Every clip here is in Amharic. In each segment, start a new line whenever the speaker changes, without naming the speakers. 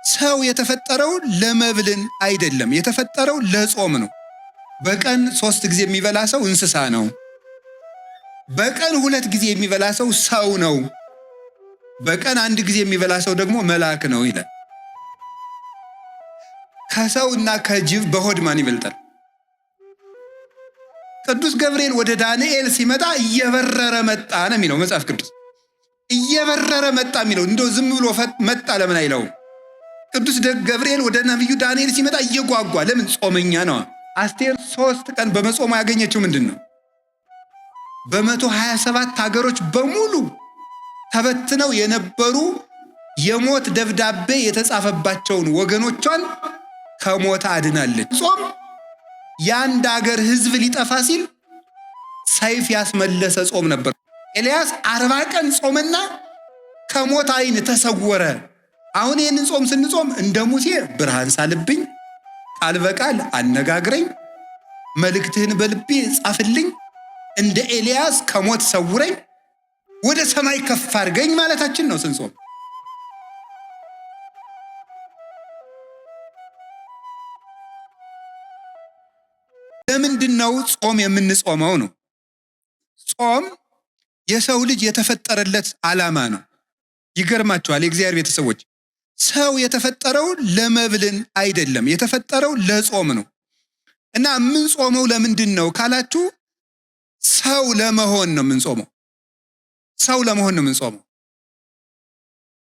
ሰው የተፈጠረው ለመብልን አይደለም፣ የተፈጠረው ለጾም ነው። በቀን 3 ጊዜ የሚበላ ሰው እንስሳ ነው። በቀን 2 ጊዜ የሚበላ ሰው ሰው ነው። በቀን 1 ጊዜ የሚበላ ሰው ደግሞ መልአክ ነው ይላል። ከሰውና ከጅብ በሆድ ማን ይበልጣል? ቅዱስ ገብርኤል ወደ ዳንኤል ሲመጣ እየበረረ መጣ ነው የሚለው መጽሐፍ ቅዱስ። እየበረረ መጣ የሚለው እንደው ዝም ብሎ መጣ ለምን አይለውም? ቅዱስ ገብርኤል ወደ ነቢዩ ዳንኤል ሲመጣ እየጓጓ፣ ለምን? ጾመኛ ነው። አስቴር 3 ቀን በመጾሙ ያገኘችው ምንድን ነው? በ127 ሀገሮች በሙሉ ተበትነው የነበሩ የሞት ደብዳቤ የተጻፈባቸውን ወገኖቿን ከሞት አድናለች። ጾም የአንድ ሀገር ሕዝብ ሊጠፋ ሲል ሰይፍ ያስመለሰ ጾም ነበር። ኤልያስ 40 ቀን ጾመና ከሞት ዓይን ተሰወረ። አሁን ይህንን ጾም ስንጾም እንደ ሙሴ ብርሃን ሳልብኝ፣ ቃል በቃል አነጋግረኝ፣ መልእክትህን በልቤ ጻፍልኝ፣ እንደ ኤልያስ ከሞት ሰውረኝ፣ ወደ ሰማይ ከፍ አድርገኝ ማለታችን ነው ስንጾም። ለምንድነው ጾም የምንጾመው ነው? ጾም የሰው ልጅ የተፈጠረለት ዓላማ ነው። ይገርማችኋል የእግዚአብሔር ቤተሰቦች፣ ሰው የተፈጠረው ለመብልን አይደለም፣ የተፈጠረው ለጾም ነው። እና የምንጾመው ለምንድን ነው ካላችሁ፣ ሰው ለመሆን ነው የምንጾመው። ሰው ለመሆን ነው የምንጾመው።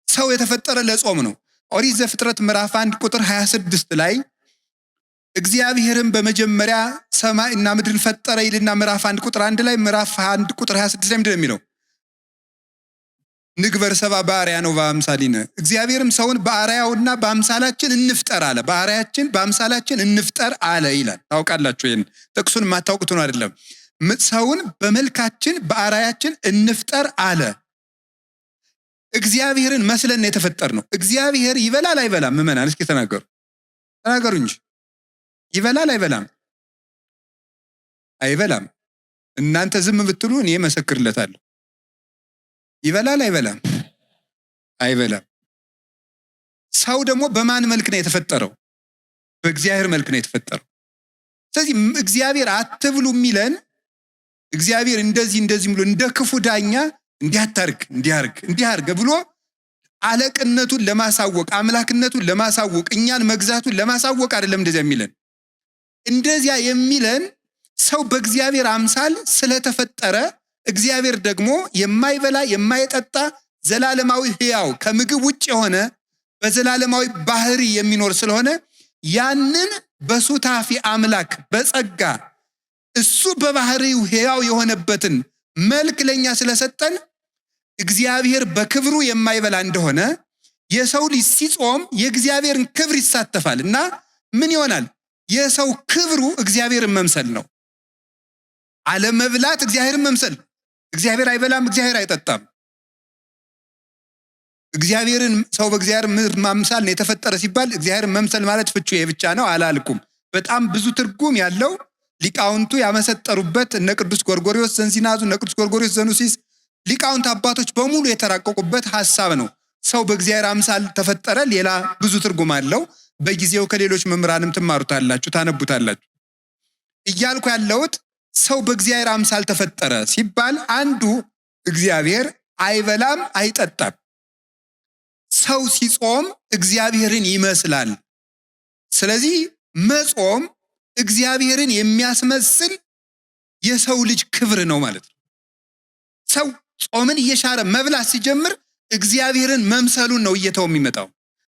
ሰው የተፈጠረ ለጾም ነው። ኦሪት ዘፍጥረት ምዕራፍ 1 ቁጥር 26 ላይ እግዚአብሔርም በመጀመሪያ ሰማይና ምድርን ፈጠረ ይልና ምዕራፍ 1 ቁጥር 1 ላይ፣ ምዕራፍ 1 ቁጥር 26 ላይ ምንድን ነው የሚለው? ንግበር ሰብአ በአርአያነ ወበአምሳሊነ፣ እግዚአብሔርም ሰውን በአርአያውና በአምሳላችን እንፍጠር አለ። በአርአያችን በአምሳላችን እንፍጠር አለ ይላል። ታውቃላችሁ፣ ይህን ጥቅሱን የማታውቁት ነው አይደለም። ሰውን በመልካችን በአርአያችን እንፍጠር አለ። እግዚአብሔርን መስለን የተፈጠር ነው። እግዚአብሔር ይበላል አይበላም? ምዕመናን እስኪ ተናገሩ እንጂ ይበላል አይበላም? አይበላም። እናንተ ዝም ብትሉ እኔ መሰክርለታለሁ። ይበላል አይበላም? አይበላም። ሰው ደግሞ በማን መልክ ነው የተፈጠረው? በእግዚአብሔር መልክ ነው የተፈጠረው። ስለዚህ እግዚአብሔር አትብሉ የሚለን እግዚአብሔር እንደዚህ ብሎ እንደ ክፉ ዳኛ እንዲያታርግ እንዲያርግ ብሎ አለቅነቱን ለማሳወቅ አምላክነቱን ለማሳወቅ እኛን መግዛቱን ለማሳወቅ አይደለም እንደዚያ የሚለን። እንደዚያ የሚለን ሰው በእግዚአብሔር አምሳል ስለተፈጠረ እግዚአብሔር ደግሞ የማይበላ የማይጠጣ ዘላለማዊ ሕያው ከምግብ ውጭ የሆነ በዘላለማዊ ባህሪ የሚኖር ስለሆነ ያንን በሱታፊ አምላክ በጸጋ እሱ በባህሪው ሕያው የሆነበትን መልክ ለኛ ስለሰጠን እግዚአብሔር በክብሩ የማይበላ እንደሆነ የሰው ልጅ ሲጾም የእግዚአብሔርን ክብር ይሳተፋል እና ምን ይሆናል? የሰው ክብሩ እግዚአብሔርን መምሰል ነው። አለመብላት እግዚአብሔርን መምሰል። እግዚአብሔር አይበላም፣ እግዚአብሔር አይጠጣም። እግዚአብሔርን ሰው በእግዚአብሔር ማምሳል ነው የተፈጠረ ሲባል እግዚአብሔርን መምሰል ማለት ፍቹ ይሄ ብቻ ነው አላልኩም። በጣም ብዙ ትርጉም ያለው ሊቃውንቱ ያመሰጠሩበት እነ ቅዱስ ጎርጎርዮስ ዘንዚናዙ፣ እነ ቅዱስ ጎርጎርዮስ ዘኑሲስ ሊቃውንት አባቶች በሙሉ የተራቀቁበት ሐሳብ ነው። ሰው በእግዚአብሔር አምሳል ተፈጠረ። ሌላ ብዙ ትርጉም አለው። በጊዜው ከሌሎች መምህራንም ትማሩታላችሁ፣ ታነቡታላችሁ። እያልኩ ያለሁት ሰው በእግዚአብሔር አምሳል ተፈጠረ ሲባል አንዱ እግዚአብሔር አይበላም አይጠጣም። ሰው ሲጾም እግዚአብሔርን ይመስላል። ስለዚህ መጾም እግዚአብሔርን የሚያስመስል የሰው ልጅ ክብር ነው ማለት ነው። ሰው ጾምን እየሻረ መብላት ሲጀምር እግዚአብሔርን መምሰሉን ነው እየተው የሚመጣው።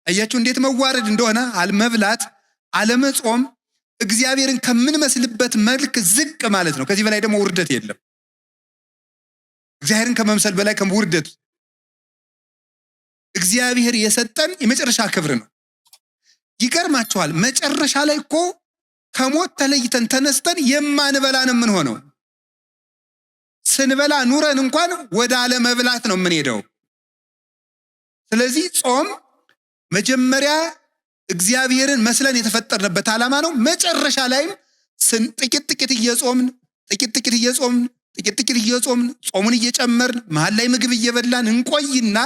አያችሁ እንዴት መዋረድ እንደሆነ። አለመብላት አለመጾም እግዚአብሔርን ከምንመስልበት መልክ ዝቅ ማለት ነው። ከዚህ በላይ ደግሞ ውርደት የለም። እግዚአብሔርን ከመምሰል በላይ ውርደት። እግዚአብሔር የሰጠን የመጨረሻ ክብር ነው። ይገርማችኋል፣ መጨረሻ ላይ እኮ ከሞት ተለይተን ተነስተን የማንበላን የምንሆነው። ስንበላ ኑረን እንኳን ወደ አለመብላት ነው የምንሄደው። ስለዚህ ጾም መጀመሪያ እግዚአብሔርን መስለን የተፈጠርንበት ዓላማ ነው። መጨረሻ ላይም ጥቂት እየጾምን ጾሙን እየጨመርን መሃል ላይ ምግብ እየበላን እንቆይና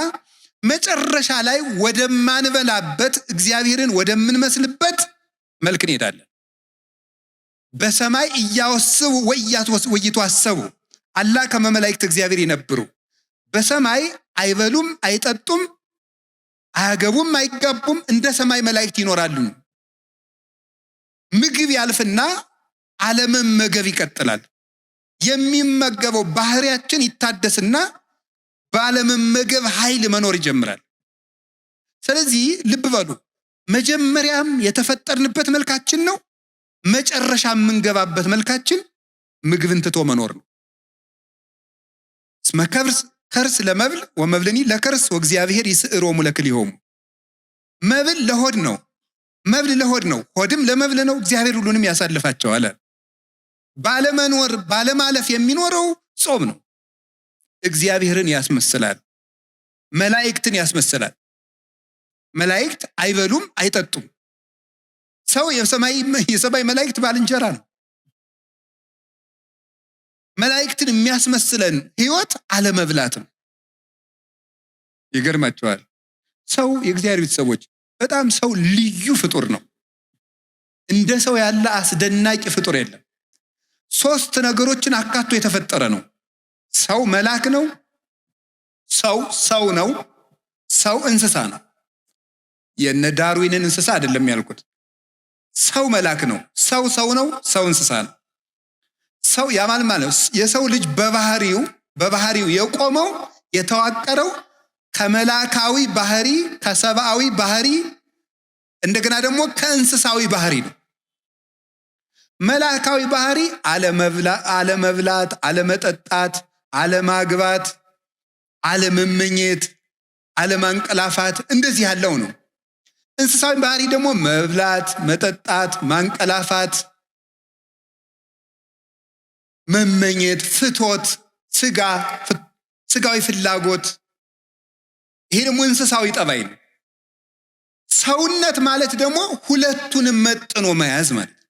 መጨረሻ ላይ ወደማንበላበት እግዚአብሔርን ወደምንመስልበት መልክ እንሄዳለን። በሰማይ እያወስቡ ወይቷሰቡ አላ ከመ መላእክት እግዚአብሔር ይነብሩ። በሰማይ አይበሉም አይጠጡም አያገቡም አይጋቡም፣ እንደ ሰማይ መላእክት ይኖራሉ። ምግብ ያልፍና አለመመገብ ይቀጥላል። የሚመገበው ባህሪያችን ይታደስና ባለመመገብ ኃይል መኖር ይጀምራል። ስለዚህ ልብ በሉ፣ መጀመሪያም የተፈጠርንበት መልካችን ነው፣ መጨረሻ የምንገባበት መልካችን ምግብን ትቶ መኖር ነው። እስመ ከርስ ለመብል ወመብልኒ ለከርስ ወእግዚአብሔር ይስዕሮሙ ለክልኤሆሙ። መብል ለሆድ ነው፣ መብል ለሆድ ነው፣ ሆድም ለመብል ነው፣ እግዚአብሔር ሁሉንም ያሳልፋቸዋል። ባለመኖር ባለማለፍ የሚኖረው ጾም ነው። እግዚአብሔርን ያስመስላል፣ መላእክትን ያስመስላል። መላእክት አይበሉም አይጠጡም። ሰው የሰማይ መላእክት ባልንጀራ ነው። መላእክትን የሚያስመስለን ህይወት አለመብላትም። ይገርማቸዋል። ሰው የእግዚአብሔር ቤተሰቦች በጣም ሰው ልዩ ፍጡር ነው። እንደ ሰው ያለ አስደናቂ ፍጡር የለም። 3 ነገሮችን አካቶ የተፈጠረ ነው። ሰው መልአክ ነው፣ ሰው ነው፣ ሰው እንስሳ ነው። የነ ዳርዊንን እንስሳ አይደለም ያልኩት። ሰው መልአክ ነው፣ ሰው ነው፣ ሰው እንስሳ ነው። ሰው ያማል ማለት የሰው ልጅ በባህሪው የቆመው የተዋቀረው ከመላካዊ ባህሪ ከሰብአዊ ባህሪ እንደገና ደግሞ ከእንስሳዊ ባህሪ ነው። መላካዊ ባህሪ አለመብላት፣ አለመጠጣት፣ አለማግባት፣ አለመመኘት፣ አለማንቀላፋት እንደዚህ ያለው ነው። እንስሳዊ ባህሪ ደግሞ መብላት፣ መጠጣት፣ ማንቀላፋት፣ መመኘት፣ ፍቶት፣ ስጋዊ ፍላጎት፣ ይሄ ደግሞ እንስሳዊ ጠባይ ነው። ሰውነት ማለት ደግሞ ሁለቱንም መጥኖ መያዝ ማለት ነው።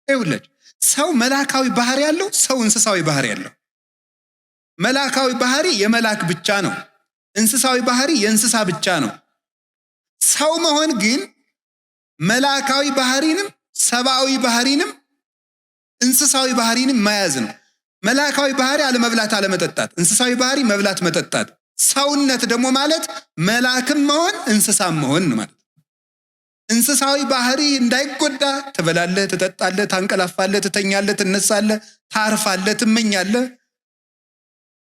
ይኸውልህ ሰው መላካዊ ባህሪ ያለው፣ ሰው እንስሳዊ ባህሪ ያለው። መላካዊ ባህሪ የመላክ ብቻ ነው፣ እንስሳዊ ባህሪ የእንስሳ ብቻ ነው። ሰው መሆን ግን መላካዊ ባህሪንም ሰብአዊ ባህሪንም እንስሳዊ ባህሪንም መያዝ ነው። መላካዊ ባህሪ አለመብላት አለመጠጣት፣ እንስሳዊ ባህሪ መብላት መጠጣት። ሰውነት ደግሞ ማለት መላክም መሆን እንስሳም መሆን ማለት። እንስሳዊ ባህሪ እንዳይጎዳ ትበላለህ፣ ትጠጣለህ፣ ታንቀላፋለህ፣ ትተኛለህ፣ ትነሳለህ፣ ታርፋለህ፣ ትመኛለህ።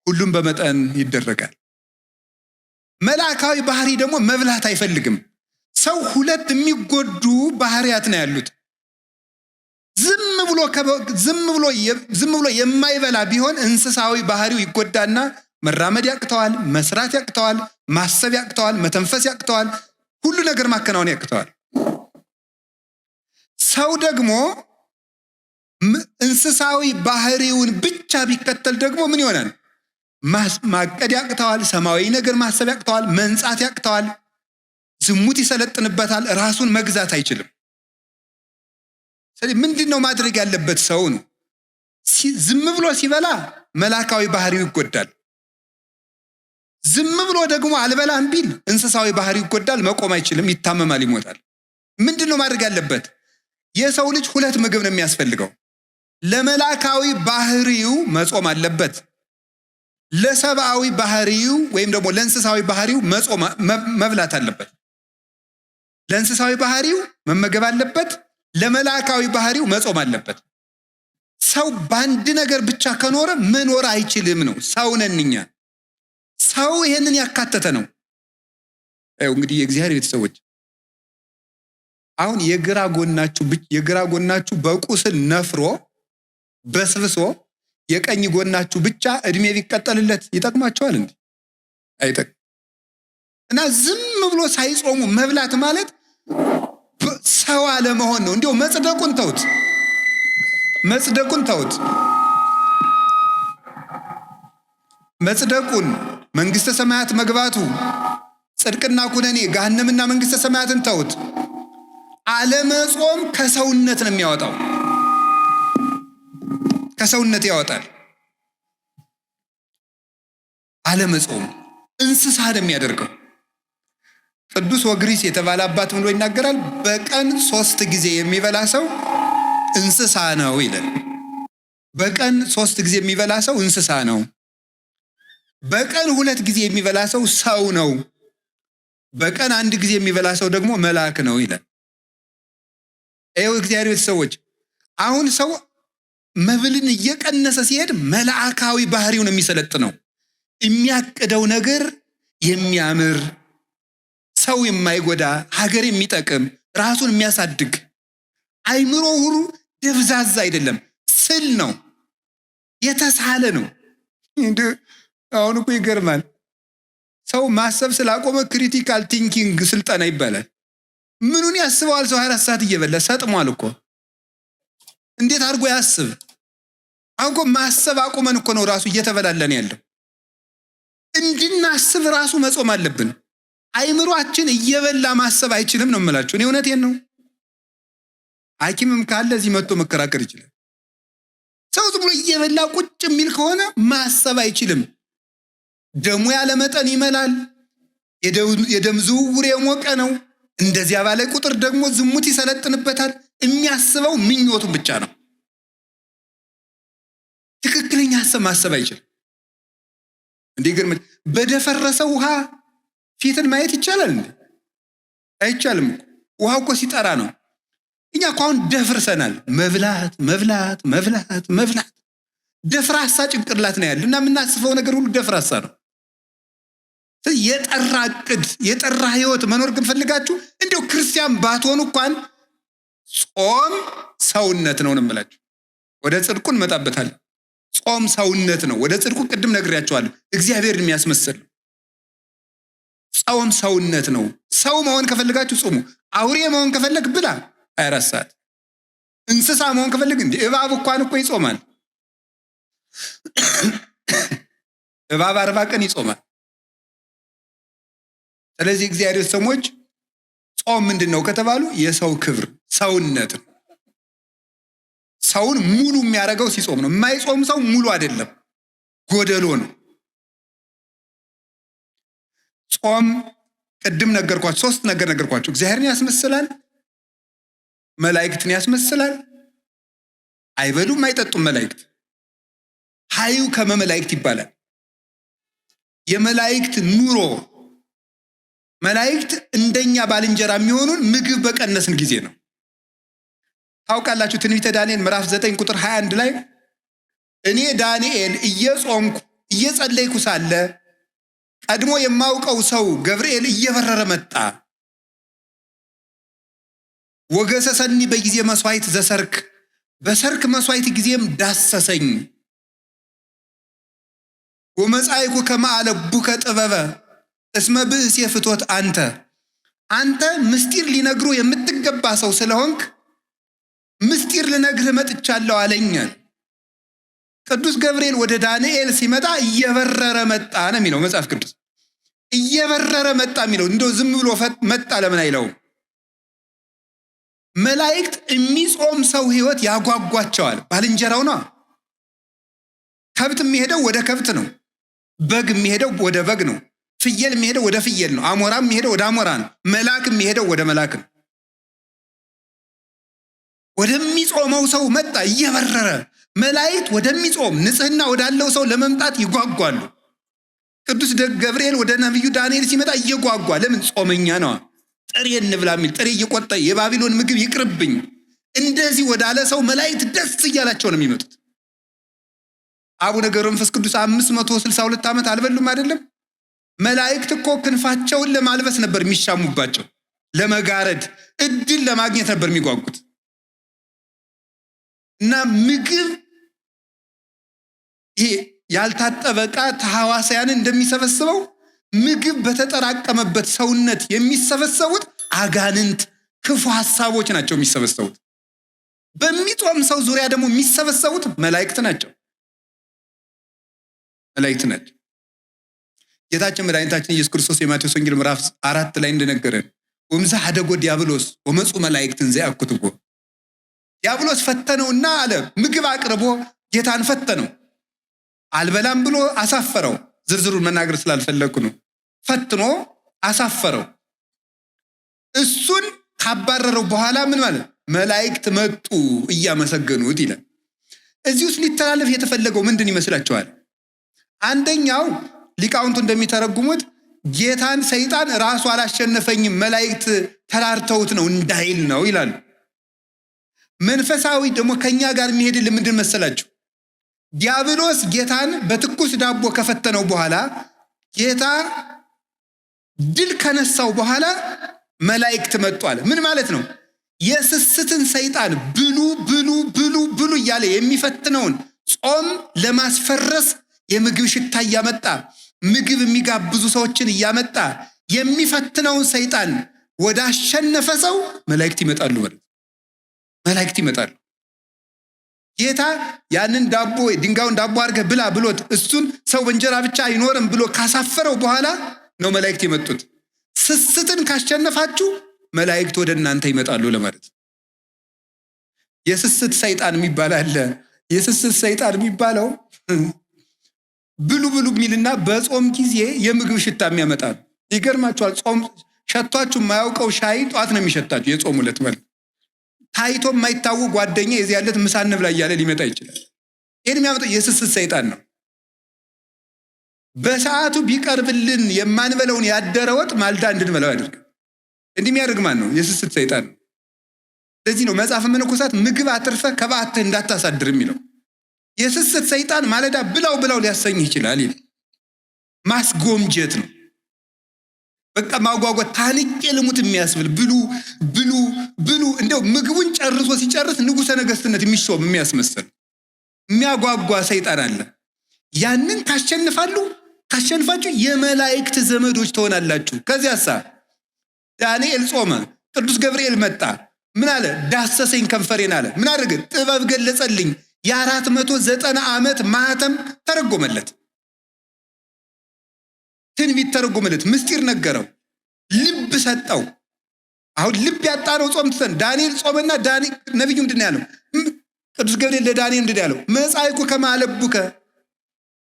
ሁሉም በመጠን ይደረጋል። መላካዊ ባህሪ ደግሞ መብላት አይፈልግም። ሰው 2 የሚጎዱ ባህሪያት ነው ያሉት። ዝም ብሎ የማይበላ ቢሆን እንስሳዊ ባህሪው ይጎዳና መራመድ ያቅተዋል፣ መስራት ያቅተዋል፣ ማሰብ ያቅተዋል፣ መተንፈስ ያቅተዋል፣ ሁሉ ነገር ማከናወን ያቅተዋል። ሰው ደግሞ እንስሳዊ ባህሪውን ብቻ ቢከተል ደግሞ ምን ይሆናል? ማቀድ ያቅተዋል፣ ሰማያዊ ነገር ማሰብ ያቅተዋል፣ መንጻት ያቅተዋል፣ ዝሙት ይሰለጥንበታል፣ ራሱን መግዛት አይችልም። ስለዚህ ምንድነው ማድረግ ያለበት? ሰው ነው ዝም ብሎ ሲበላ መላካዊ ባህሪው ይጎዳል። ዝም ብሎ ደግሞ አልበላም ቢል እንስሳዊ ባህሪው ይጎዳል፣ መቆም አይችልም፣ ይታመማል፣ ይሞታል። ምንድነው ማድረግ ያለበት? የሰው ልጅ 2 ምግብ ነው የሚያስፈልገው። ለመላካዊ ባህሪው መጾም አለበት፣ ለሰብአዊ ባህሪው ወይም ደግሞ ለእንስሳዊ ባህሪው መብላት አለበት። ለእንስሳዊ ባህሪው መመገብ አለበት፣ ለመላካዊ ባህሪው መጾም አለበት። ሰው በአንድ ነገር ብቻ ከኖረ መኖር አይችልም ነው። ሰው ነን እኛ። ሰው ይሄንን ያካተተ ነው። እንግዲህ የእግዚአብሔር ቤተሰቦች አሁን የግራ ጎናችሁ በቁስል ነፍሮ በስብሶ የቀኝ ጎናችሁ ብቻ እድሜ ቢቀጠልለት ይጠቅማቸዋል እንዴ? አይጠቅም። እና ዝም ብሎ ሳይጾሙ መብላት ማለት ሰው አለመሆን ነው። እንዲሁ መጽደቁን ተውት። መጽደቁን መንግስተ ሰማያት መግባቱ ጽድቅና ኩነኔ ገሃነምና መንግስተ ሰማያትን ተውት። አለመጾም ከሰውነት ነው የሚያወጣው፣ ከሰውነት ያወጣል። አለመጾም እንስሳ ነው የሚያደርገው። ቅዱስ ወግሪስ የተባለ አባት ብሎ ይናገራል። በቀን 3 ጊዜ የሚበላ ሰው እንስሳ ነው ይላል። በቀን 3 ጊዜ የሚበላ ሰው እንስሳ ነው። በቀን 2 ጊዜ የሚበላ ሰው ሰው ነው። በቀን 1 ጊዜ የሚበላ ሰው ደግሞ መልአክ ነው ይላል። እግዚአብሔር ቤተሰቦች፣ አሁን ሰው መብልን እየቀነሰ ሲሄድ መልአካዊ ባህሪውን የሚሰለጥነው የሚያቅደው ነገር የሚያምር ሰው የማይጎዳ ሀገር የሚጠቅም ራሱን የሚያሳድግ አይምሮ ሁሉ ደብዛዛ አይደለም፣ ስል ነው፣ የተሳለ ነው። አሁን እኮ ይገርማል። ሰው ማሰብ ስላቆመ ክሪቲካል ቲንኪንግ ስልጠና ይባላል። ምኑን ያስበዋል? ሰው 24 ሰዓት እየበላ ሰጥሟል እኮ። እንዴት አድርጎ ያስብ? አሁን እኮ ማሰብ አቁመን እኮ ነው ራሱ እየተበላለን ያለው። እንድናስብ ራሱ መጾም አለብን። አይምሮአችን እየበላ ማሰብ አይችልም ነው የምላችሁ። እኔ እውነቴን ነው። ሐኪምም ካለ እዚህ መጥቶ መከራከር ይችላል። ሰው ዝም ብሎ እየበላ ቁጭ የሚል ከሆነ ማሰብ አይችልም። ደሙ ያለ መጠን ይመላል። የደም ዝውውር የሞቀ ነው። እንደዚያ ባለ ቁጥር ደግሞ ዝሙት ይሰለጥንበታል። የሚያስበው ምኞቱን ብቻ ነው። ትክክለኛ ሐሳብ ማሰብ አይችልም። እንዲገርም በደፈረሰ ውሃ ፊትን ማየት ይቻላል እንዴ? አይቻልም። ውሃው እኮ ሲጠራ ነው። እኛ እኮ አሁን ደፍርሰናል። መብላት መብላት መብላት መብላት ደፍራሳ ጭንቅላት ነው ያለ እና የምናስበው ነገር ሁሉ ደፍራሳ ነው። የጠራ ዕቅድ የጠራ ህይወት መኖር ግን ፈልጋችሁ እንዲያው ክርስቲያን ባትሆኑ እንኳን ጾም ሰውነት ነው እንምላችሁ። ወደ ጽድቁ እንመጣበታለን። ጾም ሰውነት ነው። ወደ ጽድቁ ቅድም ነግሬያችኋለሁ። እግዚአብሔርን የሚያስመስል ጾም ሰውነት ነው። ሰው መሆን ከፈልጋችሁ ጾሙ። አውሬ መሆን ከፈለግ ብላ 24 ሰዓት። እንስሳ መሆን ከፈልግ እንዴ እባብ እንኳን እኮ ይጾማል። እባብ 40 ቀን ይጾማል። ስለዚህ እግዚአብሔር ሰዎች ጾም ምንድነው ከተባሉ የሰው ክብር ሰውነት ነው። ሰውን ሙሉ የሚያደርገው ሲጾም ነው። የማይጾም ሰው ሙሉ አይደለም፣ ጎደሎ ነው። ጾም ቅድም ነገርኳችሁ፣ 3 ነገር ነገርኳችሁ። እግዚአብሔርን ያስመስላል፣ መላእክትን ያስመስላል። አይበሉም አይጠጡም መላእክት። ሀዩ ከመመላእክት ይባላል። የመላእክት ኑሮ መላእክት እንደኛ ባልንጀራ የሚሆኑን ምግብ በቀነስን ጊዜ ነው። ታውቃላችሁ ትንቢተ ዳንኤል ምዕራፍ 9 ቁጥር 21 ላይ እኔ ዳንኤል እየጾምኩ እየጸለይኩ ሳለ ቀድሞ የማውቀው ሰው ገብርኤል እየበረረ መጣ። ወገሰሰኒ በጊዜ መስዋዕት ዘሰርክ፣ በሰርክ መስዋዕት ጊዜም ዳሰሰኝ። ወመጻይኩ ከማለቡከ ጥበበ እስመ ብእስ የፍቶት አንተ ምስጢር ሊነግሩ የምትገባ ሰው ስለሆንክ ምስጢር ልነግርህ መጥቻለሁ አለኝ። ቅዱስ ገብርኤል ወደ ዳንኤል ሲመጣ እየበረረ መጣ ነው የሚለው መጽሐፍ ቅዱስ። እየበረረ መጣ የሚለው እንደው ዝም ብሎ መጣ ለምን አይለውም? መላእክት የሚጾም ሰው ህይወት ያጓጓቸዋል። ባልንጀራው ነው። ከብት የሚሄደው ወደ ከብት ነው። በግ የሚሄደው ወደ በግ ነው። ፍየል የሚሄደው ወደ ፍየል ነው። አሞራ የሚሄደው ወደ አሞራ ነው። መልአክ የሚሄደው ወደ መልአክ ነው። ወደሚጾመው ሰው መጣ እየበረረ። መላእክት ወደሚጾም ንጽህና ወዳለው ሰው ለመምጣት ይጓጓሉ። ቅዱስ ገብርኤል ወደ ነቢዩ ዳንኤል ሲመጣ እየጓጓ ለምን? ጾመኛ ነው። ጥሬ እንብላ የሚል ጥሬ እየቆጠ የባቢሎን ምግብ ይቅርብኝ እንደዚህ ወዳለ ሰው መላእክት ደስ እያላቸው ነው የሚመጡት። አቡነ ገብረ መንፈስ ቅዱስ 562 ዓመት አልበሉም አይደለም? መላእክት እኮ ክንፋቸውን ለማልበስ ነበር የሚሻሙባቸው፣ ለመጋረድ እድል ለማግኘት ነበር የሚጓጉት። እና ምግብ ይሄ ያልታጠበ ዕቃ ተሐዋስያን እንደሚሰበስበው ምግብ በተጠራቀመበት ሰውነት የሚሰበሰቡት አጋንንት ክፉ ሐሳቦች ናቸው የሚሰበሰቡት። በሚጾም ሰው ዙሪያ ደግሞ የሚሰበሰቡት መላእክት ናቸው። ጌታችን መድኃኒታችን ኢየሱስ ክርስቶስ የማቴዎስ ወንጌል ምዕራፍ 4 ላይ እንደነገረን ወምዛ ሀደጎ ዲያብሎስ ወመፁ መላእክትን ዘያኩትጎ፣ ዲያብሎስ ፈተነውና አለ ምግብ አቅርቦ ጌታን ፈተነው። አልበላም ብሎ አሳፈረው። ዝርዝሩን መናገር ስላልፈለኩ ነው። ፈትኖ አሳፈረው። እሱን ካባረረው በኋላ ምን ማለት መላእክት መጡ እያመሰገኑት ይላል። እዚህ ውስጥ ሊተላለፍ የተፈለገው ምንድን ይመስላችኋል? አንደኛው ሊቃውንቱ እንደሚተረጉሙት ጌታን ሰይጣን ራሱ አላሸነፈኝም መላእክት ተራርተውት ነው እንዳይል ነው ይላሉ። መንፈሳዊ ደግሞ ከኛ ጋር የሚሄድልን ምንድን መሰላችሁ? ዲያብሎስ ጌታን በትኩስ ዳቦ ከፈተነው በኋላ ጌታ ድል ከነሳው በኋላ መላእክት መጥቷል። ምን ማለት ነው? የስስትን ሰይጣን ብሉ ብሉ ብሉ ብሉ እያለ የሚፈትነውን ጾም ለማስፈረስ የምግብ ሽታ እያመጣ ምግብ የሚጋብዙ ሰዎችን እያመጣ የሚፈትነውን ሰይጣን ወደ አሸነፈ ሰው መላእክት ይመጣሉ ማለት መላእክት ይመጣሉ። ጌታ ያንን ዳቦ ድንጋዩን ዳቦ አድርገህ ብላ ብሎት እሱን ሰው በእንጀራ ብቻ አይኖርም ብሎ ካሳፈረው በኋላ ነው መላእክት የመጡት። ስስትን ካሸነፋችሁ መላእክት ወደ እናንተ ይመጣሉ ለማለት። የስስት ሰይጣን የሚባል አለ። የስስት ሰይጣን የሚባለው ብሉ ብሉ የሚልና በጾም ጊዜ የምግብ ሽታ የሚያመጣ ነው። ይገርማችኋል። ጾም ሸቷችሁ የማያውቀው ሻይ ጧት ነው የሚሸታችሁ። የጾም ዕለት ማለት ታይቶ የማይታወቅ ጓደኛ የዚህ ያለት ምሳ እንብላ እያለ ሊመጣ ይችላል። ይህን የሚያመጣው የስስት ሰይጣን ነው። በሰዓቱ ቢቀርብልን የማንበለውን ያደረ ወጥ ማልዳ እንድንበላው ያደርግ። እንዲህ የሚያደርግ ማን ነው? የስስት ሰይጣን ነው። ለዚህ ነው መጽሐፈ መነኮሳት ምግብ አትርፈ ከበዓትህ እንዳታሳድር የሚለው። የስስት ሰይጣን ማለዳ ብላው ብላው ሊያሰኝ ይችላል። ማስጎምጀት ነው። በቃ ማጓጓት፣ ታንቄ ልሙት የሚያስብል ብሉ ብሉ ብሉ። እንደው ምግቡን ጨርሶ ሲጨርስ ንጉሠ ነገሥትነት የሚሾም የሚያስመስል የሚያጓጓ ሰይጣን አለ። ያንን ካሸንፋችሁ የመላእክት ዘመዶች ትሆናላችሁ። ከዚያሳ ዳንኤል ጾመ፣ ቅዱስ ገብርኤል መጣ። ምን አለ? ዳሰሰኝ ከንፈሬን አለ። ምን አደረገ? ጥበብ ገለጸልኝ። የ490 ዓመት ማህተም ተረጎመለት። ትንቢት ተረጎመለት። ምስጢር ነገረው። ልብ ሰጠው። አሁን ልብ ያጣነው ጾም ትተን ዳንኤል ጾመና ነቢዩ ምንድን ያለው? ቅዱስ ገብርኤል ለዳንኤል ምንድን ያለው? መጻይኩ ከማለቡከ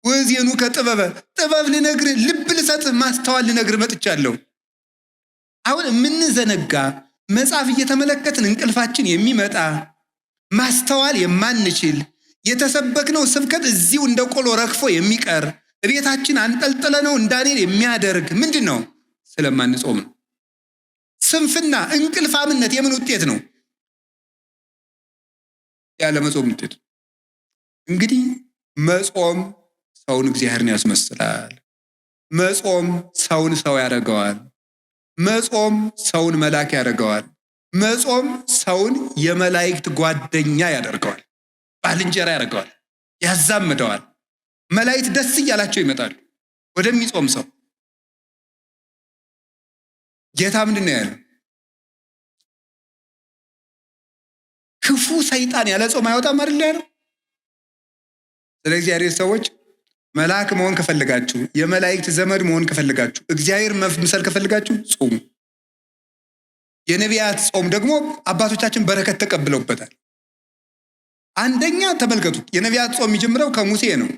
ወዜኑ ከጥበበ ጥበብ ልነግርህ፣ ልብ ልሰጥህ፣ ማስተዋል ልነግርህ መጥቻለሁ። አሁን የምንዘነጋ መጽሐፍ እየተመለከትን እንቅልፋችን የሚመጣ ማስተዋል የማንችል የተሰበክነው ስብከት እዚሁ እንደ ቆሎ ረግፎ የሚቀር ቤታችን አንጠልጥለ ነው እንዳኔል የሚያደርግ ምንድን ነው? ስለማንጾም ነው። ስንፍና፣ እንቅልፋምነት የምን ውጤት ነው? ያለ መጾም ውጤት። እንግዲህ መጾም ሰውን እግዚአብሔርን ያስመስላል። መጾም ሰውን ሰው ያደርገዋል። መጾም ሰውን መልአክ ያደርገዋል። መጾም ሰውን የመላእክት ጓደኛ ያደርገዋል፣ ባልንጀራ ያደርገዋል፣ ያዛምደዋል። መላእክት ደስ እያላቸው ይመጣሉ ወደሚጾም ሰው። ጌታ ምንድን ነው ያለው? ክፉ ሰይጣን ያለ ጾም አይወጣም አይደል ያለው? ስለ እግዚአብሔር ሰዎች መልአክ መሆን ከፈለጋችሁ፣ የመላእክት ዘመድ መሆን ከፈለጋችሁ፣ እግዚአብሔር መምሰል ከፈለጋችሁ ጾሙ። የነቢያት ጾም ደግሞ አባቶቻችን በረከት ተቀብለውበታል። አንደኛ ተመልከቱ፣ የነቢያት ጾም የሚጀምረው ከሙሴ ነው።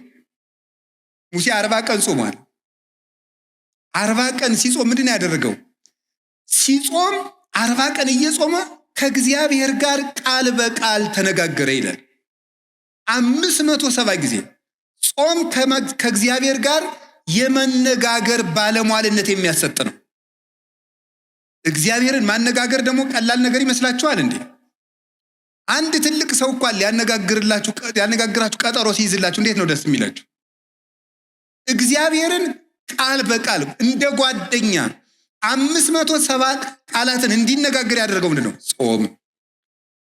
ሙሴ 40 ቀን ጾሟል። 40 ቀን ሲጾም ምንድን ነው ያደረገው? ሲጾም 40 ቀን እየጾመ ከእግዚአብሔር ጋር ቃል በቃል ተነጋገረ ይላል። 570 ጊዜ ጾም ከእግዚአብሔር ጋር የመነጋገር ባለሟልነት የሚያሰጥ ነው። እግዚአብሔርን ማነጋገር ደግሞ ቀላል ነገር ይመስላችኋል እንዴ? አንድ ትልቅ ሰው እንኳን ሊያነጋግራችሁ ቀጠሮ ሲይዝላችሁ እንዴት ነው ደስ የሚላችሁ? እግዚአብሔርን ቃል በቃል እንደ ጓደኛ 570 ቃላትን እንዲነጋገር ያደረገው ምንድን ነው? ጾም።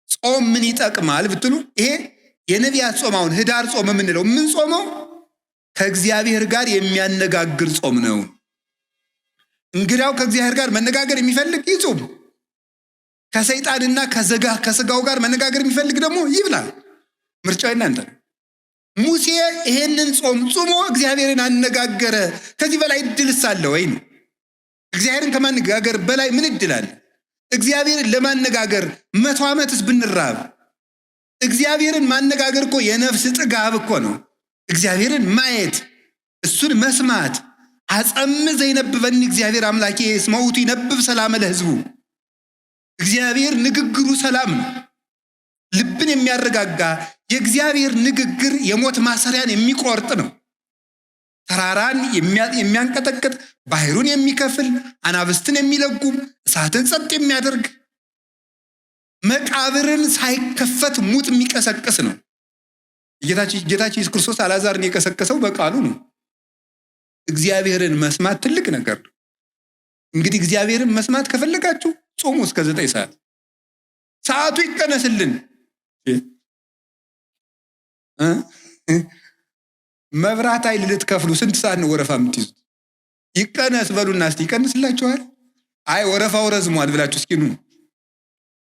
ጾም ምን ይጠቅማል ብትሉ፣ ይሄ የነቢያት ጾም፣ አሁን ህዳር ጾም የምንለው ምን ጾመው ከእግዚአብሔር ጋር የሚያነጋግር ጾም ነው። እንግዲያው ከእግዚአብሔር ጋር መነጋገር የሚፈልግ ይጾም። ከሰይጣንና ከስጋው ጋር መነጋገር የሚፈልግ ደግሞ ይብላ። ምርጫው እናንተ ነው። ሙሴ ይሄንን ጾም ጾሞ እግዚአብሔርን አነጋገረ። ከዚህ በላይ እድልስ አለ ወይ ነው? እግዚአብሔርን ከማነጋገር በላይ ምን እድል አለ? እግዚአብሔርን ለማነጋገር 100 ዓመትስ ብንራብ፣ እግዚአብሔርን ማነጋገር እኮ የነፍስ ጥጋብ እኮ ነው። እግዚአብሔርን ማየት፣ እሱን መስማት። አጸም ዘይነብበኒ እግዚአብሔር አምላኬ እስመ ውእቱ ይነብብ ሰላም ለሕዝቡ። እግዚአብሔር ንግግሩ ሰላም ነው፣ ልብን የሚያረጋጋ። የእግዚአብሔር ንግግር የሞት ማሰሪያን የሚቆርጥ ነው። ተራራን የሚያንቀጠቅጥ፣ ባህሩን የሚከፍል፣ አናብስትን የሚለጉም፣ እሳትን ጸጥ የሚያደርግ፣ መቃብርን ሳይከፈት ሙት የሚቀሰቅስ ነው። ጌታችን ኢየሱስ ክርስቶስ አልዓዛርን የቀሰቀሰው በቃሉ ነው። እግዚአብሔርን መስማት ትልቅ ነገር ነው። እንግዲህ እግዚአብሔርን መስማት ከፈለጋችሁ ጾሙ እስከ 9 ሰዓት። ሰዓቱ ይቀነስልን። መብራት ኃይል ልትከፍሉ ስንት ሰዓት ነው ወረፋ የምትይዙት? ይቀነስ በሉና እስቲ ይቀንስላችኋል። አይ ወረፋው ረዝሟል ብላችሁ እስኪ ኑ።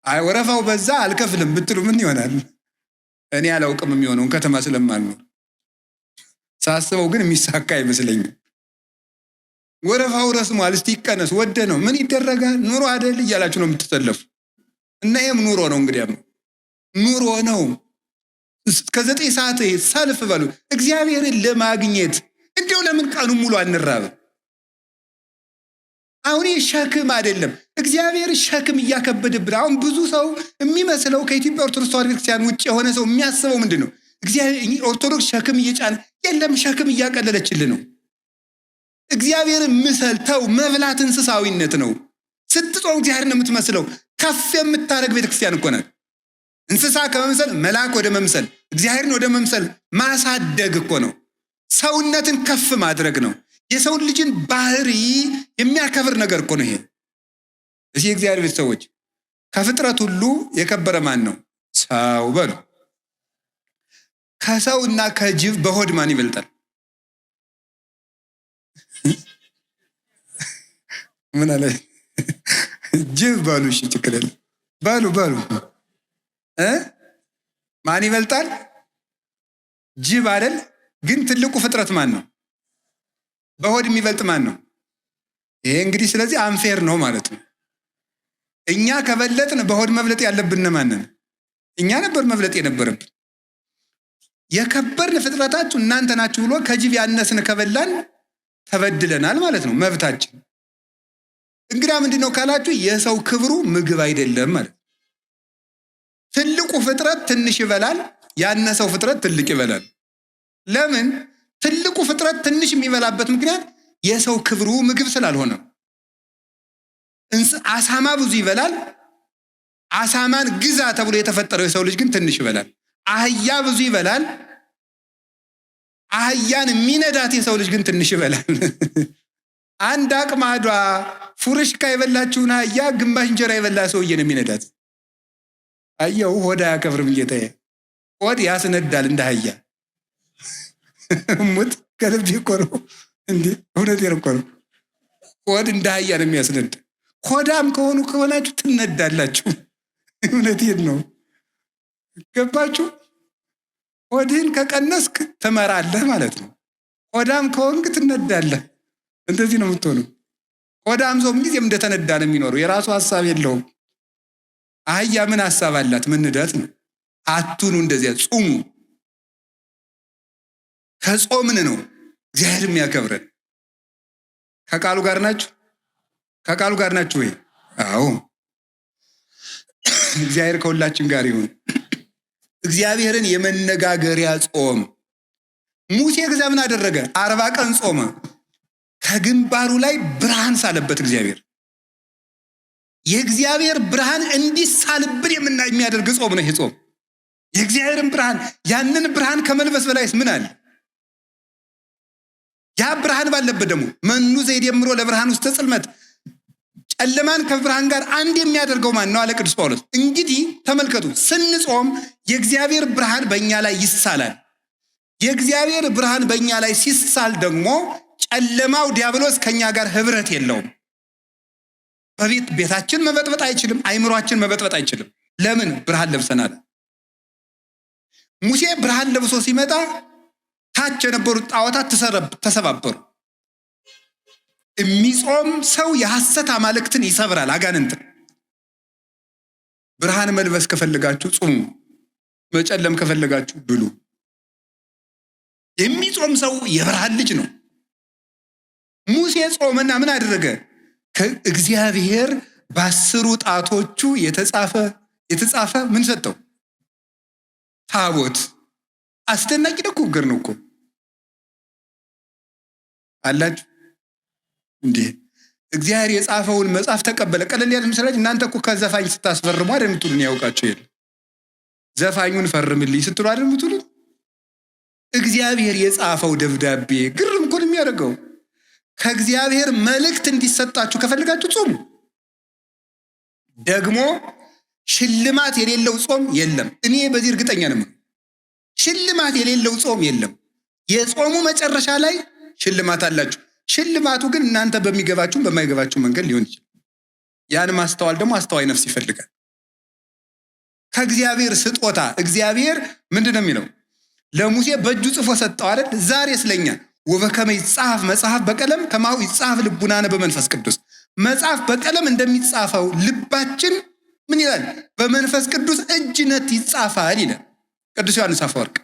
አይ ወረፋው በዛ አልከፍልም ብትሉ ምን ይሆናል? እኔ አላውቅም የሚሆነውን ከተማ ስለማልኖር። ሳስበው ግን የሚሳካ አይመስለኝም። ወረፋው ረዝሟል እስቲ ይቀነስ። ወደ ነው ምን ይደረጋል? ኑሮ አይደል እያላችሁ ነው የምትሰለፉ። እና ይሄም ኑሮ ነው። እንግዲያም ኑሮ ነው። እስከ 9 ሰዓት ሰልፍ በሉ እግዚአብሔርን ለማግኘት። እንዲያው ለምን ቀኑን ሙሉ አንራብም? አሁን ሸክም አይደለም፣ እግዚአብሔር ሸክም እያከበደብን። አሁን ብዙ ሰው የሚመስለው ከኢትዮጵያ ኦርቶዶክስ ተዋሕዶ ቤተክርስቲያን ውጭ የሆነ ሰው የሚያስበው ምንድን ነው? እግዚአብሔር ኦርቶዶክስ ሸክም እየጫነ የለም፣ ሸክም እያቀለለችልን ነው። እግዚአብሔርን ምሰል ተው። መብላት እንስሳዊነት ነው። ስትጾም እግዚአብሔርን የምትመስለው ከፍ የምታደርግ ቤተክርስቲያን እኮ ናት። እንስሳ ከመምሰል መልአክ ወደ መምሰል፣ እግዚአብሔርን ወደ መምሰል ማሳደግ እኮ ነው። ሰውነትን ከፍ ማድረግ ነው። የሰውን ልጅን ባህሪ የሚያከብር ነገር እኮ ነው ይሄ። እሺ የእግዚአብሔር ቤተሰቦች ከፍጥረት ሁሉ የከበረ ማን ነው? ሰው በሉ። ከሰውና ከጅብ በሆድ ማን ይበልጣል? ምን አለ? ጅብ በሉ። እሺ ችግር የለም በሉ። ማን ይበልጣል? ጅብ አይደል? ግን ትልቁ ፍጥረት ማን ነው? በሆድ የሚበልጥ ማን ነው? ይሄ እንግዲህ ስለዚህ አንፌር ነው ማለት ነው። እኛ ከበለጥን በሆድ መብለጥ ያለብን ማንን? እኛ ነበር መብለጥ የነበረብን። የከበርን ፍጥረታችሁ እናንተ ናችሁ ብሎ ከጅብ ያነስን ከበላን ተበድለናል ማለት ነው። መብታችን እንግዲህ ምንድነው ካላችሁ የሰው ክብሩ ምግብ አይደለም ማለት። ትልቁ ፍጥረት ትንሽ ይበላል፣ ያነሰው ፍጥረት ትልቅ ይበላል። ለምን? ትልቁ ፍጥረት ትንሽ የሚበላበት ምክንያት የሰው ክብሩ ምግብ ስላልሆነ። አሳማ ብዙ ይበላል። አሳማን ግዛ ተብሎ የተፈጠረው የሰው ልጅ ግን ትንሽ ይበላል። አህያ ብዙ ይበላል። አህያን የሚነዳት የሰው ልጅ ግን ትንሽ ይበላል። አንድ አቅማዷ ፉርሽካ የበላችውን አህያ ግማሽ እንጀራ የበላ ሰውዬ ነው የሚነዳት። አየው ሆድ አያከብርም ጌታዬ። ሆድ ያስነዳል እንደ አህያ። ሙት ከልብ ይቆሩ እንዴ! እውነቴን እኮ ነው። ሆድ እንደ አህያ ነው የሚያስነዳ። ሆዳም ከሆናችሁ ትነዳላችሁ። እውነቴን ነው። ገባችሁ? ሆድህን ከቀነስክ ትመራለህ ማለት ነው። ሆዳም ከሆንክ ትነዳለህ። እንደዚህ ነው የምትሆነው። ሆዳም ሰው ምንጊዜም እንደተነዳ ነው የሚኖረው። የራሱ ሀሳብ የለውም። አህያ ምን ሀሳብ አላት? መንዳት ነው። አቱኑ እንደዚያ ጹሙ። ከጾምን ነው እግዚአብሔር የሚያከብረን። ከቃሉ ጋር ናችሁ? ከቃሉ ጋር ናችሁ ወይ? አዎ። እግዚአብሔር ከሁላችን ጋር ይሁን። እግዚአብሔርን የመነጋገሪያ ጾም ሙሴ ከዛ ምን አደረገ? 40 ቀን ጾመ። ከግንባሩ ላይ ብርሃን ሳለበት እግዚአብሔር። የእግዚአብሔር ብርሃን እንዲሳልብን የሚያደርግ ጾም ነው ይሄ ጾም። የእግዚአብሔርን ብርሃን፣ ያንን ብርሃን ከመልበስ በላይስ ምን አለ? ያ ብርሃን ባለበት ደግሞ መኑ ዘይደምሮ ለብርሃን ውስተ ጽልመት፣ ጨለማን ከብርሃን ጋር አንድ የሚያደርገው ማን ነው አለ ቅዱስ ጳውሎስ። እንግዲህ ተመልከቱ፣ ስንጾም የእግዚአብሔር ብርሃን በእኛ ላይ ይሳላል። የእግዚአብሔር ብርሃን በእኛ ላይ ሲሳል ደግሞ ጨለማው ዲያብሎስ ከኛ ጋር ህብረት የለውም። ቤታችን መበጥበጥ አይችልም። አይምሯችን መበጥበጥ አይችልም። ለምን? ብርሃን ለብሰናል። ሙሴ ብርሃን ለብሶ ሲመጣ ታች የነበሩት ጣዖታት ተሰባበሩ። የሚጾም ሰው የሐሰት አማልክትን ይሰብራል፣ አጋንንትን። ብርሃን መልበስ ከፈለጋችሁ ጹሙ፣ መጨለም ከፈለጋችሁ ብሉ። የሚጾም ሰው የብርሃን ልጅ ነው። ሙሴ ጾመና ምን አደረገ? ከእግዚአብሔር በ10 ጣቶቹ የተጻፈ ምን ሰጠው? ታቦት። አስደናቂ ነገር ነው እኮ አላችሁ እንዴ! እግዚአብሔር የጻፈውን መጽሐፍ ተቀበለ። ቀለል ያለ ምስላች እናንተ እኮ ከዘፋኝ ስታስፈርሙ አይደል የምትሉን? ያውቃችሁ የለ ዘፋኙን ፈርምልኝ ስትሉ አይደል የምትሉት? እግዚአብሔር የጻፈው ደብዳቤ ግርም እኮ ነው የሚያደርገው። ከእግዚአብሔር መልእክት እንዲሰጣችሁ ከፈልጋችሁ ጾሙ። ደግሞ ሽልማት የሌለው ጾም የለም። እኔ በዚህ እርግጠኛ ነኝ። ሽልማት የሌለው ጾም የለም። የጾሙ መጨረሻ ላይ ሽልማት አላችሁ። ሽልማቱ ግን እናንተ በሚገባችሁም በማይገባችሁ መንገድ ሊሆን ይችላል። ያን ማስተዋል ደግሞ አስተዋይ ነፍስ ይፈልጋል። ከእግዚአብሔር ስጦታ እግዚአብሔር ምንድን ነው የሚለው? ለሙሴ በእጁ ጽፎ ሰጠው አይደል? ዛሬ ስለኛ ወበከመ ይጻፍ መጽሐፍ በቀለም ከማሁ ይጻፍ ልቡናነ በመንፈስ ቅዱስ። መጽሐፍ በቀለም እንደሚጻፈው ልባችን ምን ይላል? በመንፈስ ቅዱስ እጅነት ይጻፋል ይላል ቅዱስ ዮሐንስ አፈወርቅ።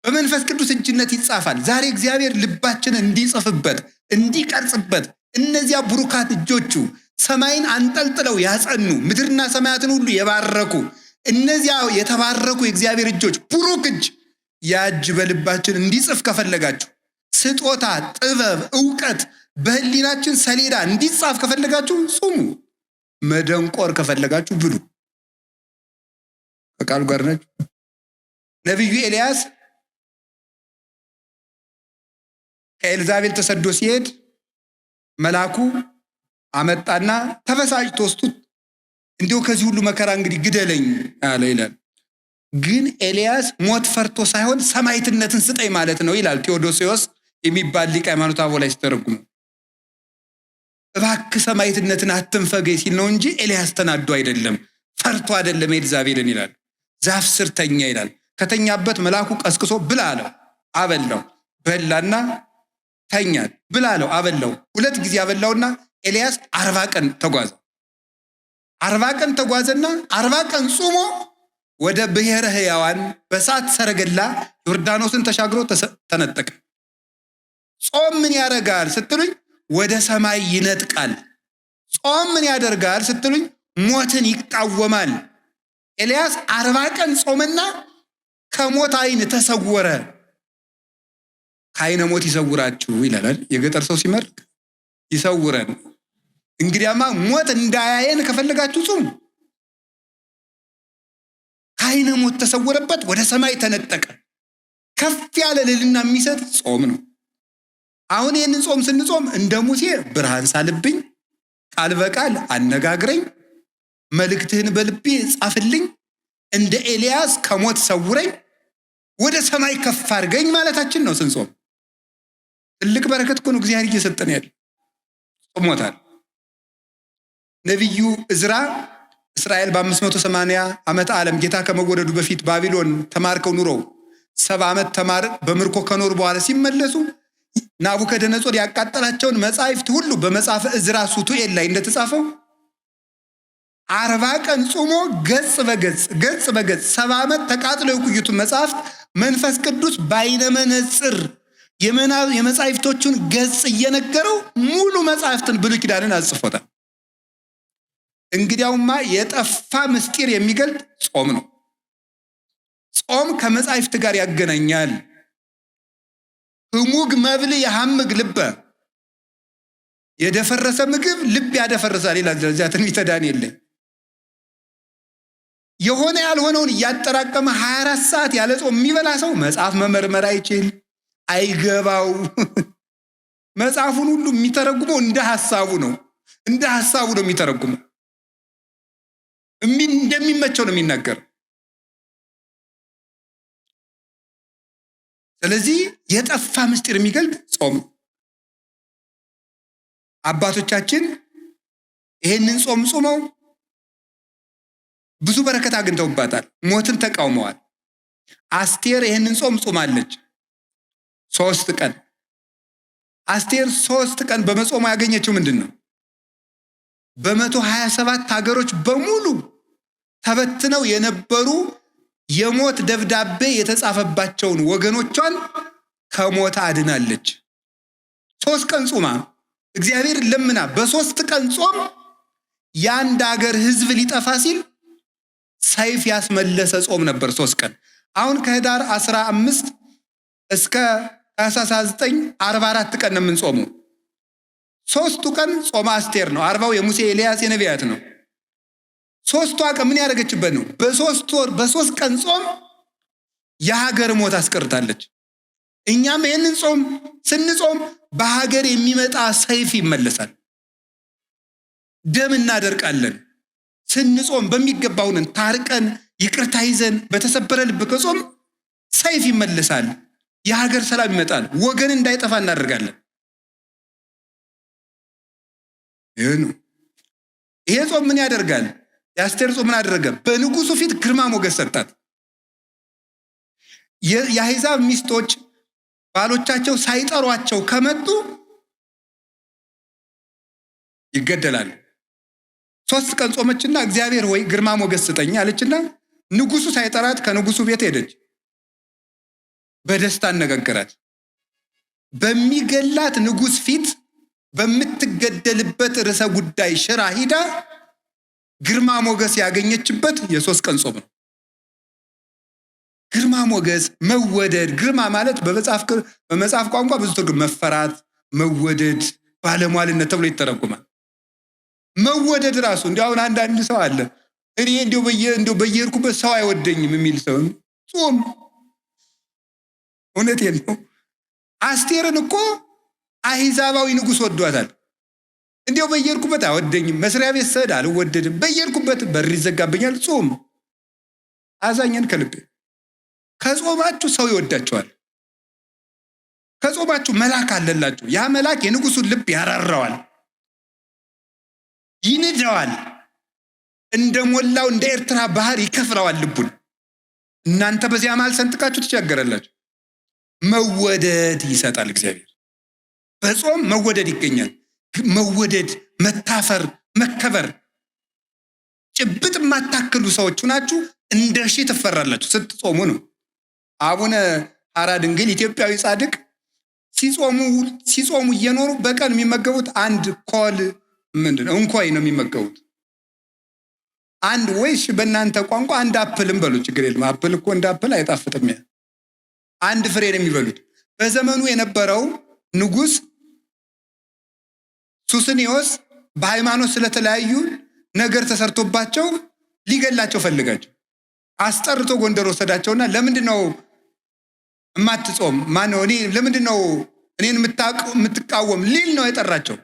በመንፈስ ቅዱስ እጅነት ይጻፋል። ዛሬ እግዚአብሔር ልባችን እንዲጽፍበት እንዲቀርጽበት፣ እነዚያ ብሩካት እጆቹ ሰማይን አንጠልጥለው ያጸኑ ምድርና ሰማያትን ሁሉ የባረኩ እነዚያ የተባረኩ የእግዚአብሔር እጆች ብሩክ እጅ ያ እጅ በልባችን እንዲጽፍ ከፈለጋችሁ፣ ስጦታ፣ ጥበብ፣ ዕውቀት በህሊናችን ሰሌዳ እንዲጻፍ ከፈለጋችሁ ጹሙ። መደንቆር ከፈለጋችሁ ብሉ። ከቃሉ ጋር ናችሁ። ነቢዩ ኤልያስ ከኤልዛቤል ተሰዶ ሲሄድ መልአኩ አመጣና ተበሳጭቶ ወስዱት እንዲሁ ከዚህ ሁሉ መከራ እንግዲህ ግደለኝ አለ ይላል። ግን ኤልያስ ሞት ፈርቶ ሳይሆን ሰማዕትነትን ስጠኝ ማለት ነው ይላል ቴዎዶሲዎስ የሚባል ሊቅ ሃይማኖተ አበው ላይ ሲተረጉሙ። እባክህ ሰማዕትነትን አትንፈገኝ ሲል ነው እንጂ ኤልያስ ተናዶ አይደለም፣ ፈርቶ አይደለም ኤልዛቤልን ይላል። ዛፍ ስር ተኛ ይላል። ከተኛበት መልአኩ ቀስቅሶ ብላ አለው፣ አበላው። በላና ተኛ። ብላ አለው፣ አበላው። 2 ጊዜ አበላውና ኤልያስ 40 ቀን ተጓዘ። 40 ቀን ተጓዘና 40 ቀን ጾሞ ወደ ብሔረ ሕያዋን በሳት ሰረገላ ዮርዳኖስን ተሻግሮ ተነጠቀ። ጾም ምን ያደርጋል ስትሉኝ ወደ ሰማይ ይነጥቃል። ጾም ምን ያደርጋል ስትሉኝ ሞትን ይቃወማል። ኤልያስ 40 ቀን ጾመና ከሞት ዓይን ተሰወረ። ከዓይነ ሞት ይሰውራችሁ ይላል የገጠር ሰው ሲመርቅ፣ ይሰውረን። እንግዲያማ ሞት እንዳያየን ከፈለጋችሁ ጾሙ። ከዓይነ ሞት ተሰወረበት፣ ወደ ሰማይ ተነጠቀ። ከፍ ያለ ልልና የሚሰጥ ጾም ነው። አሁን ይህንን ጾም ስንጾም እንደ ሙሴ ብርሃን ሳልብኝ፣ ቃል በቃል አነጋግረኝ፣ መልእክትህን በልቤ ጻፍልኝ፣ እንደ ኤልያስ ከሞት ሰውረኝ፣ ወደ ሰማይ ከፍ አድርገኝ ማለታችን ነው ስንጾም። ትልቅ በረከት እኮ ነው እግዚአብሔር እየሰጠን ያለ። ጾሞታል። ነቢዩ ዕዝራ እስራኤል በ580 ዓመተ ዓለም ጌታ ከመወለዱ በፊት ባቢሎን ተማርከው ኑረው 70 ዓመት በምርኮ ከኖሩ በኋላ ሲመለሱ ናቡከደነጾር ያቃጠላቸውን መጻሕፍት ሁሉ በመጽሐፈ ዕዝራ ሱቱኤል ላይ እንደተጻፈው 40 ቀን ጾሞ ገጽ በገጽ 70 ዓመት ተቃጥለው የቆዩትን መጽሐፍት መንፈስ ቅዱስ በዓይነ መነጽር የመጻሕፍቶቹን ገጽ እየነገረው ሙሉ መጽሐፍትን ብሉይ ኪዳንን አጽፎታል። እንግዲያውማ የጠፋ ምስጢር የሚገልጥ ጾም ነው። ጾም ከመጻሕፍት ጋር ያገናኛል። ህሙግ መብል የሐምግ ልበ፣ የደፈረሰ ምግብ ልብ ያደፈርሳል ይላል እዚያ ትንቢተ ዳንኤል ላይ። የሆነ ያልሆነውን እያጠራቀመ 24 ሰዓት ያለ ጾም የሚበላ ሰው መጽሐፍ መመርመር አይችል፣ አይገባው። መጽሐፉን ሁሉ የሚተረጉመው እንደ ሐሳቡ ነው የሚተረጉመው። እንደሚመቸው ነው የሚናገር። ስለዚህ የጠፋ ምስጢር የሚገልጥ ጾም። አባቶቻችን ይሄንን ጾም ጾመው ብዙ በረከት አግኝተውባታል። ሞትን ተቃውመዋል። አስቴር ይሄንን ጾም ጾማለች 3 ቀን። አስቴር 3 ቀን በመጾሙ ያገኘችው ምንድን ነው? በ127 ሀገሮች በሙሉ ተበትነው የነበሩ የሞት ደብዳቤ የተጻፈባቸውን ወገኖቿን ከሞት አድናለች። 3 ቀን ጾማ እግዚአብሔር ለምና በ3 ቀን ጾም የአንድ ሀገር ህዝብ ሊጠፋ ሲል ሰይፍ ያስመለሰ ጾም ነበር 3 ቀን። አሁን ከህዳር 15 እስከ ታኅሳስ 9 44 ቀን ነው የምንጾመው። 3ቱ ቀን ጾመ አስቴር ነው። 40ው የሙሴ ኤልያስ የነቢያት ነው። 3ቷ ቀን ምን ያደረገችበት ነው? በ3 ቀን ጾም የሀገር ሞት አስቀርታለች። እኛም ይህንን ጾም ስንጾም በሀገር የሚመጣ ሰይፍ ይመለሳል። ደም እናደርቃለን። ስንጾም በሚገባውን ታርቀን ይቅርታ ይዘን በተሰበረ ልብ ከጾም ሰይፍ ይመለሳል። የሀገር ሰላም ይመጣል። ወገን እንዳይጠፋ እናደርጋለን። ይህ ነው። ይሄ ጾም ምን ያደርጋል? የአስቴር ጾም ምን አደረገ? በንጉሱ ፊት ግርማ ሞገስ ሰጣት። የአሕዛብ ሚስቶች ባሎቻቸው ሳይጠሯቸው ከመጡ ይገደላሉ። 3 ቀን ጾመችና እግዚአብሔር ወይ ግርማ ሞገስ ስጠኝ አለችና ንጉሱ ሳይጠራት ከንጉሱ ቤት ሄደች። በደስታ አነጋገራት። በሚገላት ንጉስ ፊት በምትገደልበት ርዕሰ ጉዳይ ሽራ ሂዳ ግርማ ሞገስ ያገኘችበት የ3 ቀን ጾም ነው። ግርማ ሞገስ፣ መወደድ። ግርማ ማለት በመጽሐፍ ቋንቋ ብዙ ትርጉም፣ መፈራት፣ መወደድ፣ ባለሟልነት ተብሎ ይተረጎማል። መወደድ ራሱ እንዲያውን አንዳንድ ሰው አለ እኔ እንዲያው በየሄድኩበት ሰው አይወደኝም የሚል ሰው ጾም። እውነቴን ነው። አስቴርን እኮ አሕዛባዊ ንጉስ ወዷታል። እንዲያው በየሄድኩበት አይወደኝም፣ መስሪያ ቤት ስሄድ አልወደድም፣ በየሄድኩበት በር ይዘጋብኛል። ጾም አዛኘን ከልቤ። ከጾማችሁ ሰው ይወዳቸዋል። ከጾማችሁ መልአክ አለላችሁ። ያ መልአክ የንጉሱን ልብ ያራራዋል፣ ይንደዋል፣ እንደሞላው እንደ ኤርትራ ባህር ይከፍለዋል ልቡን። እናንተ በዚያ መሃል ሰንጥቃችሁ ትቸገራላችሁ። መወደድ ይሰጣል እግዚአብሔር። በጾም መወደድ ይገኛል። መወደድ፣ መታፈር፣ መከበር። ጭብጥ የማታክሉ ሰዎች ናችሁ እንደ ሺህ ትፈራላችሁ ስትጾሙ ነው። አቡነ ሐራ ድንግል ኢትዮጵያዊ ጻድቅ ሲጾሙ እየኖሩ በቀን የሚመገቡት አንድ ኮል ምንድነው እንኳይ ነው የሚመገቡት። አንድ ወይሽ በእናንተ ቋንቋ አንድ አፕልም በሉ፣ ችግር የለም። አፕል እኮ እንደ አፕል አይጣፍጥም። አንድ ፍሬ ነው የሚበሉት። በዘመኑ የነበረው ንጉስ ሱስንዮስ በሃይማኖት ስለተለያዩ ነገር ተሰርቶባቸው ሊገላቸው ፈልጋቸው አስጠርቶ ጎንደር ወሰዳቸውና ለምንድነው እማትጾም? ማነው ለምንድነው እኔን የምትቃወም ሊል ነው የጠራቸው።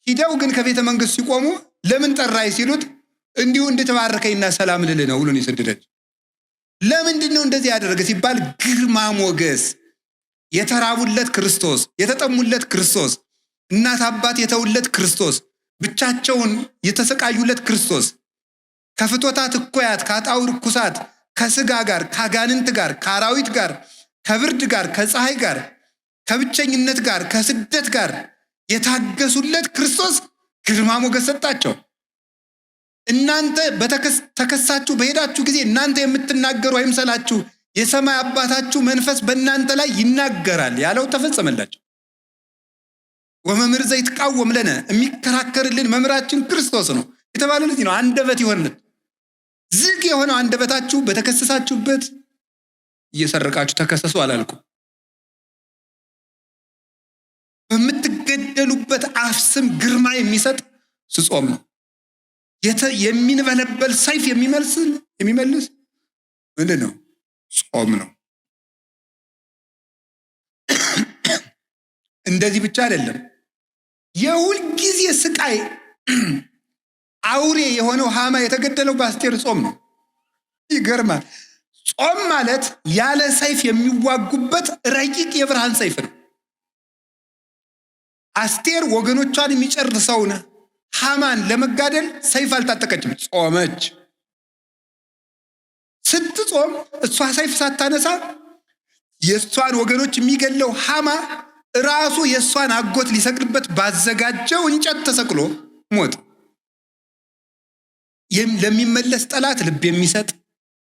ሂደው ግን ከቤተ መንግስት ሲቆሙ ለምን ጠራይ ሲሉት እንዲሁ እንድትባርከኝና ሰላም ልል ነው ብሎ ነው የሰደደች። ለምንድነው እንደዚህ ያደረገ ሲባል ግርማ ሞገስ፣ የተራቡለት ክርስቶስ፣ የተጠሙለት ክርስቶስ፣ እናት አባት የተውለት ክርስቶስ፣ ብቻቸውን የተሰቃዩለት ክርስቶስ፣ ከፍቶታት እኮያት፣ ከአጣው ርኩሳት፣ ከስጋ ጋር፣ ከአጋንንት ጋር፣ ከአራዊት ጋር፣ ከብርድ ጋር፣ ከፀሐይ ጋር፣ ከብቸኝነት ጋር፣ ከስደት ጋር የታገሱለት ክርስቶስ ግርማ ሞገስ ሰጣቸው። እናንተ ተከሳችሁ በሄዳችሁ ጊዜ እናንተ የምትናገሩ አይምሰላችሁ፣ የሰማይ አባታችሁ መንፈስ በእናንተ ላይ ይናገራል ያለው ተፈጸመላቸው። ወመምህር ዘይትቃወም ለነ፣ የሚከራከርልን መምህራችን ክርስቶስ ነው የተባለ ለዚህ ነው። አንደበት ይሆንልን። ዝግ የሆነው አንደበታችሁ በተከሰሳችሁበት እየሰረቃችሁ ተከሰሱ አላልኩ። በምትገደሉበት አፍ ስም ግርማ የሚሰጥ ስጾም ነው። የሚንበለበል ሰይፍ የሚመልስ ምንድን ነው? ጾም ነው። እንደዚህ ብቻ አይደለም። የሁል ጊዜ ስቃይ አውሬ የሆነው ሃማ የተገደለው በአስቴር ጾም ነው። ይገርማል። ጾም ማለት ያለ ሰይፍ የሚዋጉበት ረቂቅ የብርሃን ሰይፍ ነው። አስቴር ወገኖቿን የሚጨርሰውን ሃማን ለመጋደል ሰይፍ አልታጠቀችም፣ ጾመች። ስትጾም እሷ ሰይፍ ሳታነሳ የእሷን ወገኖች የሚገለው ሃማ ራሱ የእሷን አጎት ሊሰቅልበት ባዘጋጀው እንጨት ተሰቅሎ ሞት። ለሚመለስ ጠላት ልብ የሚሰጥ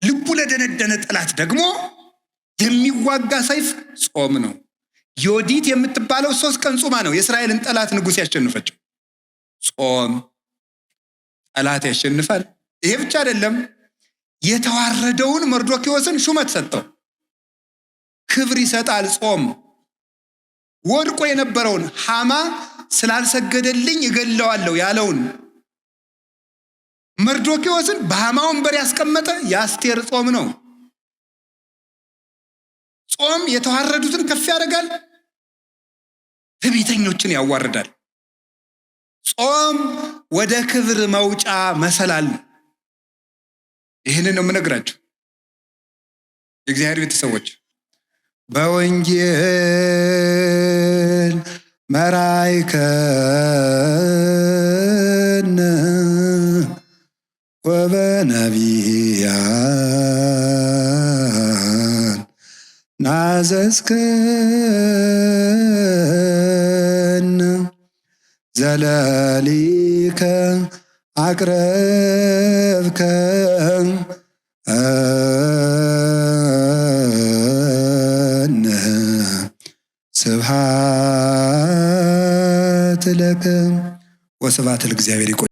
ልቡ ለደነደነ ጠላት ደግሞ የሚዋጋ ሰይፍ ጾም ነው። ዮዲት የምትባለው 3 ቀን ጾማ ነው የእስራኤልን ጠላት ንጉሥ ያሸነፈችው። ጾም ጠላት ያሸንፋል። ይሄ ብቻ አይደለም፣ የተዋረደውን መርዶክዮስን ሹመት ሰጠው። ክብር ይሰጣል። ጾም ወድቆ የነበረውን ሃማ ስላልሰገደልኝ እገለዋለሁ ያለውን መርዶክዮስን በሃማ ወንበር ያስቀመጠ የአስቴር ጾም ነው። ጾም የተዋረዱትን ከፍ ያደርጋል፣ ትዕቢተኞችን ያዋርዳል። ጾም ወደ ክብር መውጫ መሰላል። ይህንን ነው የምነግራችሁ የእግዚአብሔር ቤተሰቦች። በወንጌል መራይከነ ወበነቢያን ናዘዝከነ ዘለሊከ አቅረብከ ስብሐት ለከ ወስብሐት ለእግዚአብሔር።